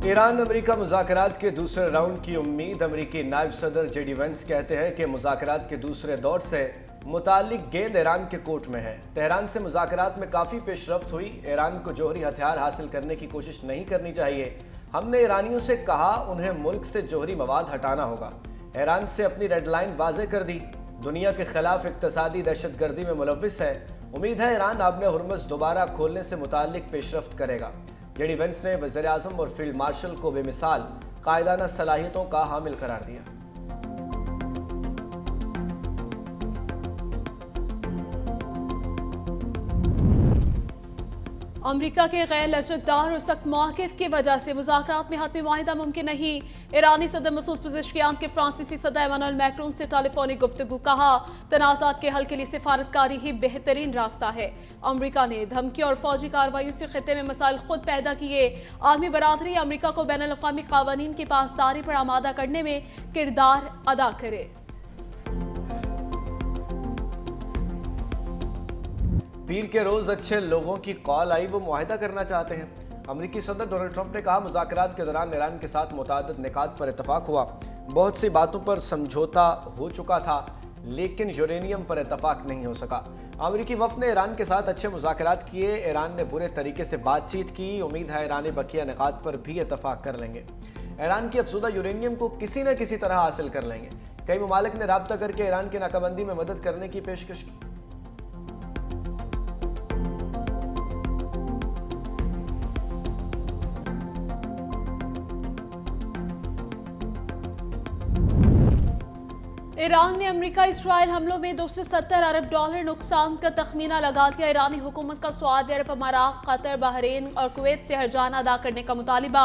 Iran America मुज़ाकरात के दूसरे round की उम्मीद। अमेरिकी नायब सदर जेडी वेंस कहते हैं कि मुज़ाकरात के दूसरे दौर से मुतालिक गेंद ईरान के कोर्ट में है। तेहरान से मुज़ाकरात में काफ़ी पेशरफ्त हुई। ईरान को जौहरी हथियार हासिल करने की कोशिश नहीं करनी चाहिए। हमने ईरानियों से कहा उन्हें मुल्क से जौहरी मवाद हटाना होगा। ईरान से अपनी रेड लाइन वाज़ेह कर दी। दुनिया के खिलाफ इक़्तिसादी दहशतगर्दी में मुलव्विस है। उम्मीद है ईरान आबने हुर्मुज़ दोबारा खोलने से मुताल्लिक पेशरफ्त करेगा। जेडी वेंस ने वज़ीर आज़म और फील्ड मार्शल को बेमिसाल कायदाना सलाहियतों का हामिल करार दिया। अमरीका के गैर लचकदार और सख्त मौक़िफ़ की वजह से मुज़ाकरात में हतमी माहिदा मुमकिन नहीं। ईरानी सदर मसूद पेज़ेश्कियान के फ्रांसीसी सदर इमानुएल मैक्रोन से टेलीफोनिक गुफ्तगू। कहा तनाज़ात के हल के लिए सिफारतकारी ही बेहतरीन रास्ता है। अमरीका ने धमकी और फौजी कार्रवाइयों से खित्ते में मसाइल खुद पैदा किए। आलमी बरादरी अमरीका को बैनुल अक़वामी क़वानीन की पासदारी पर आमादा करने में किरदार अदा करे। पीर के रोज़ अच्छे लोगों की कॉल आई, वो मुआहिदा करना चाहते हैं। अमरीकी सदर डोनाल्ड ट्रंप ने कहा मुज़ाकरात के दौरान ईरान के साथ मुताद्दिद निकात पर इतफाक़ हुआ। बहुत सी बातों पर समझौता हो चुका था लेकिन यूरेनियम पर इतफाक़ नहीं हो सका। अमरीकी वफ़द ने ईरान के साथ अच्छे मुज़ाकरात किए। ईरान ने बुरे तरीके से बातचीत की। उम्मीद है ईरानी बकिया निकात पर भी इतफाक़ कर लेंगे। ईरान की अफसूदा यूरेनियम को किसी न किसी तरह हासिल कर लेंगे। कई ममालिक ने राब्ता करके ईरान की नाकाबंदी में मदद करने की पेशकश की। ईरान ने अमेरिका इसराइल हमलों में 270 अरब डॉलर नुकसान का तखमीना लगा दिया। ईरानी हुकूमत का सऊदी अरब, अमारात, कतर, बहरीन और कुवैत से हर्जाना अदा करने का मुतालिबा।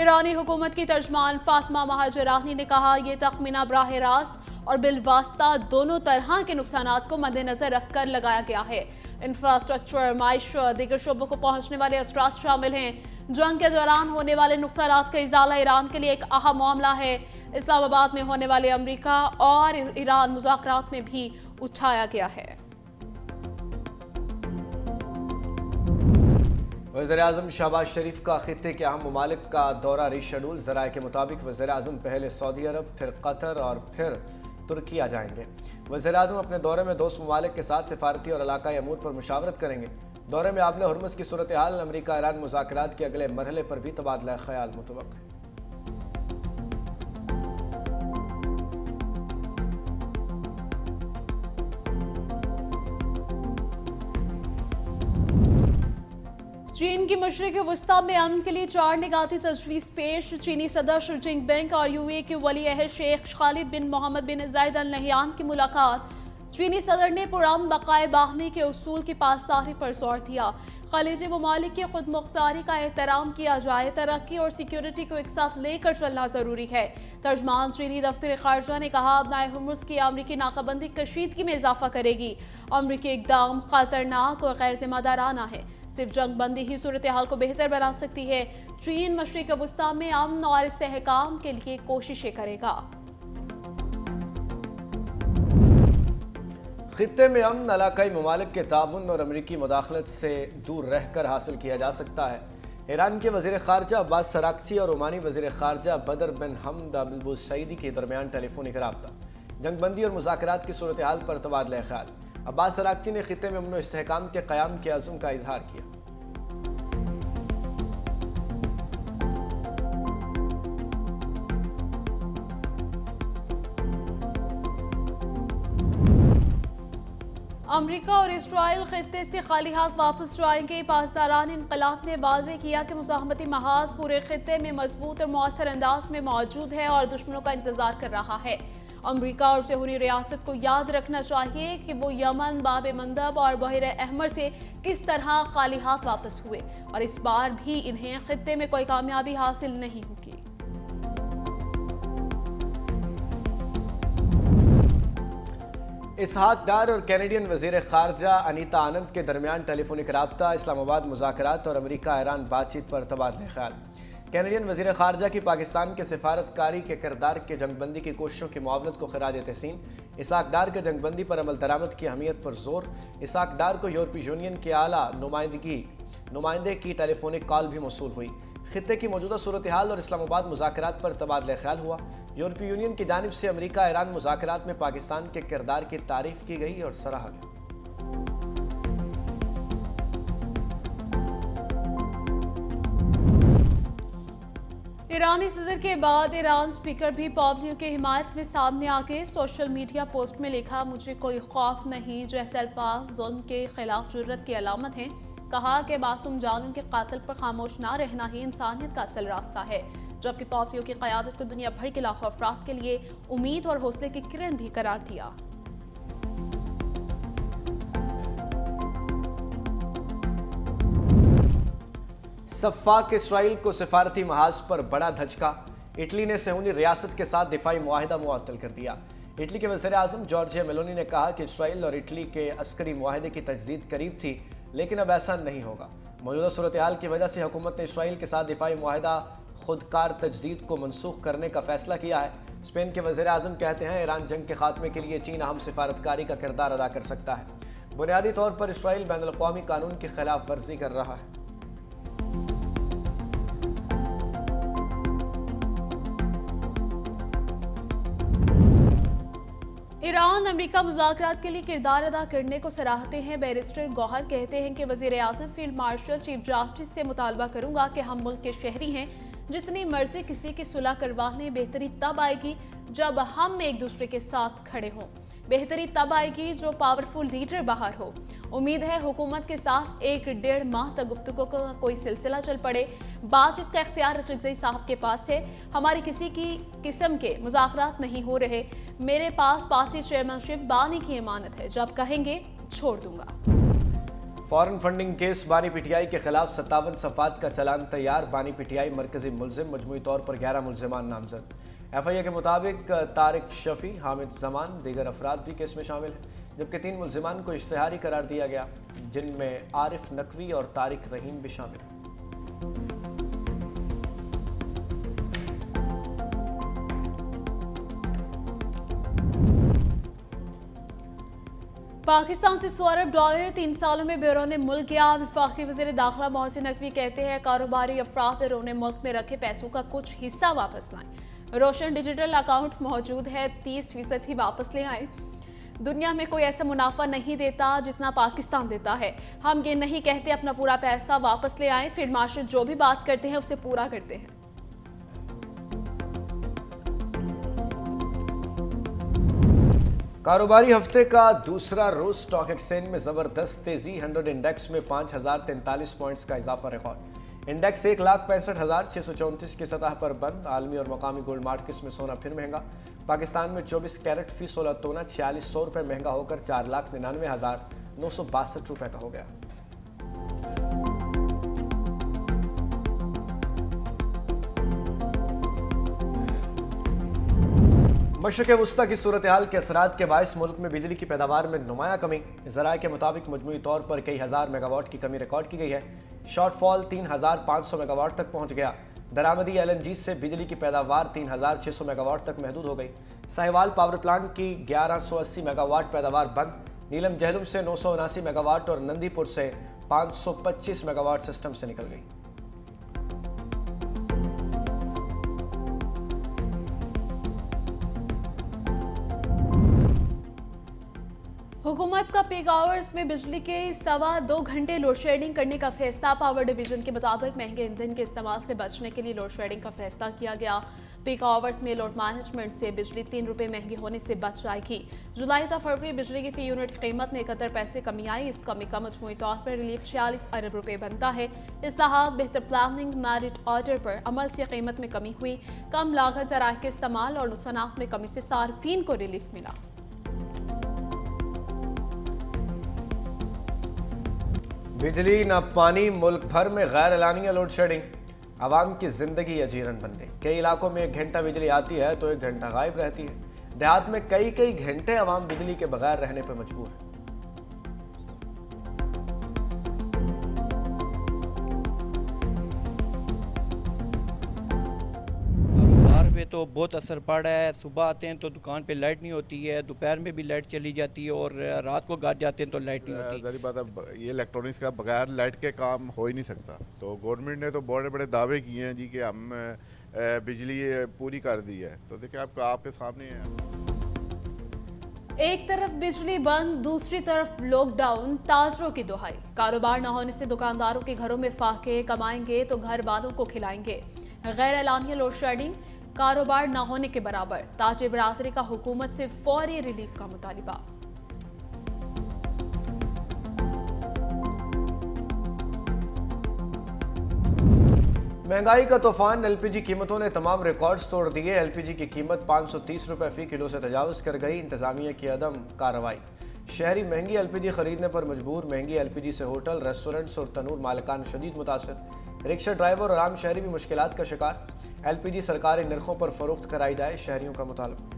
ईरानी हुकूमत की तर्जमान फातिमा महाजरानी ने कहा यह तखमीना बराह रास्त और बिलवास्ता दोनों तरह के नुकसानात को मद्देनजर रखकर लगाया गया है। इंफ्रास्ट्रक्चर, माइशत, दीगर शोबों को पहुंचने वाले असरात शामिल हैं। जंग के दौरान होने वाले नुकसानात का इजाला ईरान के लिए एक अहम मामला है। इस्लामाबाद में होने वाले अमरीका और ईरान मुज़ाकरात में भी उठाया गया है। वज़ीर आज़म शहबाज शरीफ का खित्ते के अहम ममालिक का दौरा रीशेड्यूल। ज़राए के मुताबिक वज़ीर आज़म पहले सऊदी अरब, फिर कतर और फिर तुर्किया जाएंगे। वज़ीर आज़म अपने दौरे में दोस्त ममालिक के साथ सिफारती और इलाकाई अमूर पर मुशावरत करेंगे। दौरे में आबने हुर्मुज़ की सूरत हाल, अमरीका ईरान मुज़ाकरात के अगले मरहले पर भी तबादला ख्याल मुतवक्किल है। चीन की मशरिक़ वस्ता में अमन के लिए 4 निगाती तजवीज़ पेश। चीनी सदर शी जिनपिंग और यूएई के वली अहद शेख खालिद बिन मोहम्मद बिन जायद अल नहयान की मुलाकात। चीनी सदर ने पुरअमन बक़ाए बाहमी के उसूल की पासदारी पर जोर दिया। खलीजी ममालिक की खुद मुख्तारी का एहतराम किया जाए। तरक्की और सिक्योरिटी को एक साथ लेकर चलना ज़रूरी है। तर्जमान चीनी दफ्तर खारजा ने कहा अपनाए हुर्मुज़ की अमरीकी नाकाबंदी कशीदगी में इजाफा करेगी। अमरीकी इक़दाम खतरनाक और गैर जिम्मेदाराना है। सिर्फ जंग बंदी ही सूरत हाल को बेहतर बना सकती है। चीन मशरिक़ वस्ता में अमन और इस्तेहकाम के लिए कोशिशें करेगा। खित्ते में अमन इलाकाई ममालिक के ताउन और अमरीकी मुदाखलत से दूर रहकर हासिल किया जा सकता है। ईरान के वज़ीर ख़ारजा अब्बास अराग़ची और ओमानी वज़ीर ख़ारजा बदर बिन हमद अल बुसैदी के दरमियान टेलीफोनिक राब्ता। जंगबंदी और मुज़ाकरात की सूरत हाल पर तबादला ख्याल। अब्बास अराग़ची ने खित्ते में अमन और इस्तेहकाम के क़याम के अज़्म का इजहार किया। अमरीका और इसराइल खित्ते से खाली हाथ वापस जाएंगे। पासदारान इनकलाब ने वाज़ेह किया कि मुज़ाहमती महाज पूरे खित्ते में मजबूत और मौसर अंदाज में मौजूद है और दुश्मनों का इंतजार कर रहा है। अमरीका और सहूनी रियासत को याद रखना चाहिए कि वो यमन, बाब मंदब और बहर अहमर से किस तरह खाली हाथ वापस हुए और इस बार भी इन्हें खित्ते में कोई कामयाबी हासिल नहीं होगी। इसहाक डार और कैनेडियन वज़ीर ख़ारजा अनीता आनंद के दरमियान टेलीफोनिक राब्ता। इस्लामाबाद मुज़ाकरात और अमरीका ईरान बातचीत पर तबादला ख्याल। कैनेडियन वज़ीर ख़ारजा की पाकिस्तान के सिफारतकारी के किरदार के जंगबंदी की कोशिशों की मुआवनत को खराज तहसीन। इसहाक डार के जंगबंदी पर अमल दरामद की अहमियत पर जोर। इसहाक डार को यूरोपीय यूनियन के आला नुमाइंदे की टेलीफोनिक कॉल भी मौसूल हुई। खित्ते की मौजूदा सूरत हाल और इस्लामाबाद मुज़ाकरात पर तबादला ख्याल हुआ। यूरोपीय यूनियन की जानिब से अमेरिका ईरान मुज़ाकरात में पाकिस्तान के किरदार की तारीफ की गई और सराहा गया। ईरानी सदर के बाद ईरान स्पीकर भी पाबंदियों की हिमायत में सामने आके सोशल मीडिया पोस्ट में लिखा, मुझे कोई खौफ नहीं, जैसे अल्फाज जुल्म के खिलाफ जुर्रत की अलामत हैं। कहा कि मासूम जानों के कातिल पर खामोश ना रहना ही इंसानियत का असल रास्ता है। जबकि पापियों की क़यादत को दुनिया भर के लाखों अफराद के लिए उम्मीद और हौसले की किरण भी करार दिया। सफ़ाक इसराइल को सिफारती महाज पर बड़ा धचका। इटली ने सहूनी रियासत के साथ दिफाई मुआहिदा मुअत्तल कर दिया। इटली के वज़ीर आज़म जॉर्जिया मेलोनी ने कहा कि इसराइल और इटली के अस्करी मुआहिदे की तजदीद करीब थी, लेकिन अब ऐसा नहीं होगा। मौजूदा सूरत हाल की वजह से हुकूमत ने इसराइल के साथ दिफाई मुआहिदा खुदकार तजदीद को मनसूख करने का फैसला किया है। स्पेन के वज़ीर आज़म कहते हैं, ईरान जंग के खात्मे के लिए चीन अहम सिफारतकारी का किरदार अदा कर सकता है। बुनियादी तौर पर इसराइल बैनुल-अक़वामी कानून की खिलाफ वर्जी कर रहा है। ईरान अमेरिका मुज़ाकरात के लिए किरदार अदा करने को सराहते हैं। बैरिस्टर गौहर कहते हैं कि वज़ीर आज़म फील्ड मार्शल चीफ जस्टिस से मुतालबा करूंगा कि हम मुल्क के शहरी हैं, जितनी मर्जी किसी की सुलह करवाने बेहतरी तब आएगी जब हम एक दूसरे के साथ खड़े हों। बेहतरी तब आएगी जो पावरफुल लीडर बाहर हो। उम्मीद है हुकूमत के साथ 1-1.5 माह तक गुफ्तगू का कोई सिलसिला चल पड़े। बातचीत का इख्तियार रशीद साहब के पास है। हमारी किसी की किस्म के मुज़ाकरात नहीं हो रहे। मेरे पास पार्टी चेयरमैनशिप बानी की अमानत है, जब कहेंगे छोड़ दूंगा। फॉरेन फंडिंग केस बानी पीटीआई के खिलाफ 57 सफ़ात का चलान तैयार। बानी पीटीआई मरकजी मुलजिम, मजमूई तौर पर 11 मुलजिमान नामजद। FIA के मुताबिक तारिक शफी, हामिद जमान, दीगर अफराद भी केस में शामिल हैं, जबकि 3 मुलजिमान को इश्तिहारी करार दिया गया, जिनमें आरिफ नकवी और तारिक रहीम भी शामिल हैं। पाकिस्तान से $100 अरब 3 सालों में बैरून मुल्क गया। वफाकी वज़ीर दाखिला मोहसिन नकवी कहते हैं, कारोबारी अफराद बैरून मुल्क में रखे पैसों का कुछ हिस्सा वापस लाएं। रोशन डिजिटल अकाउंट मौजूद है, 30% ही वापस ले आए। दुनिया में कोई ऐसा मुनाफा नहीं देता जितना पाकिस्तान देता है। हम ये नहीं कहते अपना पूरा पैसा वापस ले आएं। फील्ड मार्शल जो भी बात करते हैं उसे पूरा करते हैं। कारोबारी हफ्ते का दूसरा रोज स्टॉक एक्सचेंज में जबरदस्त तेजी। 100 इंडेक्स में 5043 पॉइंट्स का इजाफा रिकॉर्ड। इंडेक्स 1,65,634 की सतह पर बंद। आलमी और मकामी गोल्ड मार्केट्स में सोना फिर महंगा। पाकिस्तान में 24 कैरेट फी 16 तोला 4600 रुपये महंगा होकर 4,99,962 रुपये का हो गया। मशरक़ वस्ता की सूरत हाल के असरात के बायस मुल्क में बिजली की पैदावार में नुमायां कमी। ज़राए के मुताबिक मजमूई तौर पर कई हज़ार मेगावाट की कमी रिकॉर्ड की गई है। शॉर्टफॉल 3,500 मेगावाट तक पहुंच गया। दरामदी LNG से बिजली की पैदावार 3,600 मेगावाट तक महदूद हो गई। साहिवाल पावर प्लांट की 1180 मेगावाट पैदावार बंद। नीलम जहलुम से 979 मेगावाट और नंदीपुर से 525 मेगावाट सिस्टम से निकल गई। हुकूमत का पीक आवर्स में बिजली के 2.25 घंटे लोड शेडिंग करने का फैसला। पावर डिवीजन के मुताबिक महंगे ईंधन के इस्तेमाल से बचने के लिए लोड शेडिंग का फैसला किया गया। पीक आवर्स में लोड मैनेजमेंट से बिजली 3 रुपये महंगी होने से बच जाएगी। जुलाई तक फरवरी बिजली की फी यूनिट कीमत में 71 पैसे कमी आई। इस कमी का मजमूई तौर पर रिलीफ 46 अरब रुपये बनता है। इस्लाहात, बेहतर प्लानिंग, मेरिट ऑर्डर पर अमल से कीमत में कमी हुई। कम लागत ज़राए के इस्तेमाल और नुकसानात में कमी से सार्फिन को रिलीफ मिला। बिजली न पानी, मुल्क भर में गैर एलानिया लोड शेडिंग। आवाम की जिंदगी अजीरन बन गई। कई इलाकों में 1 घंटा बिजली आती है तो 1 घंटा गायब रहती है। देहात में कई घंटे आवाम बिजली के बगैर रहने पर मजबूर है। कारोबार पे तो बहुत असर पड़ा है। सुबह आते हैं तो दुकान पे लाइट नहीं होती है, दोपहर में भी लाइट चली जाती है और रात को घर जाते हैं तो लाइट नहीं होती। ज़ाहिर बात है, ये इलेक्ट्रॉनिक्स का बगैर लाइट के काम हो ही नहीं सकता। तो गवर्नमेंट ने तो बड़े बड़े दावे किए हैं जी कि हम बिजली पूरी कर दी है। तो देखिए आपके सामने है। एक तरफ बिजली बंद, दूसरी तरफ लॉकडाउन, ताजरों की दुहाई। कारोबार न होने से दुकानदारों के घरों में फाके, कमाएंगे तो घर वालों को खिलाएंगे। गैर एलानिया लोड शेडिंग कारोबार न होने के बराबर। ताजे बरादरी का हुकूमत से फौरी रिलीफ का मुतालिबा। महंगाई का तूफान, एलपीजी कीमतों ने तमाम रिकॉर्ड्स तोड़ दिए। एलपीजी की कीमत 530 रुपये फी किलो से तजावज़ कर गई। इंतजामिया की अदम कार्रवाई। शहरी महंगी एलपीजी खरीदने पर मजबूर। महंगी एलपीजी से होटल, रेस्टोरेंट्स और तनूर मालिकान शदीद मुतासर। रिक्शा ड्राइवर और आम शहरी भी मुश्किलात का शिकार। एलपीजी सरकारी नरखों पर फरोख्त कराई जाए, शहरियों का मुतालबा।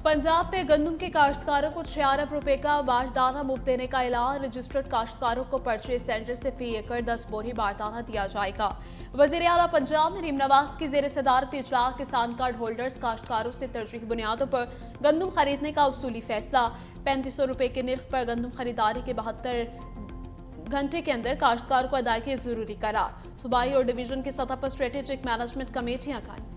पंजाब में गंदम के काश्तकारों को 6 अरब रुपए का बारदाना मुफ्त देने का ऐलान। रजिस्टर्ड काश्तकारों को परचेज सेंटर से फी एकड़ 10 बोरी बारदाना दिया जाएगा। वजीर आला पंजाब नरीम नवाज की जेर सदारत इजलास किसान कार्ड होल्डर्स काश्तकारों से तरजीही बुनियादों पर गंदम खरीदने का उसूली फैसला। 3500 रुपए के निर्ख पर गंदम खरीदारी के 72 घंटे के अंदर काश्तकार को अदायगी जरूरी करार। सूबाई और डिवीजन की सतह पर स्ट्रेटेजिक मैनेजमेंट कमेटियां कायम।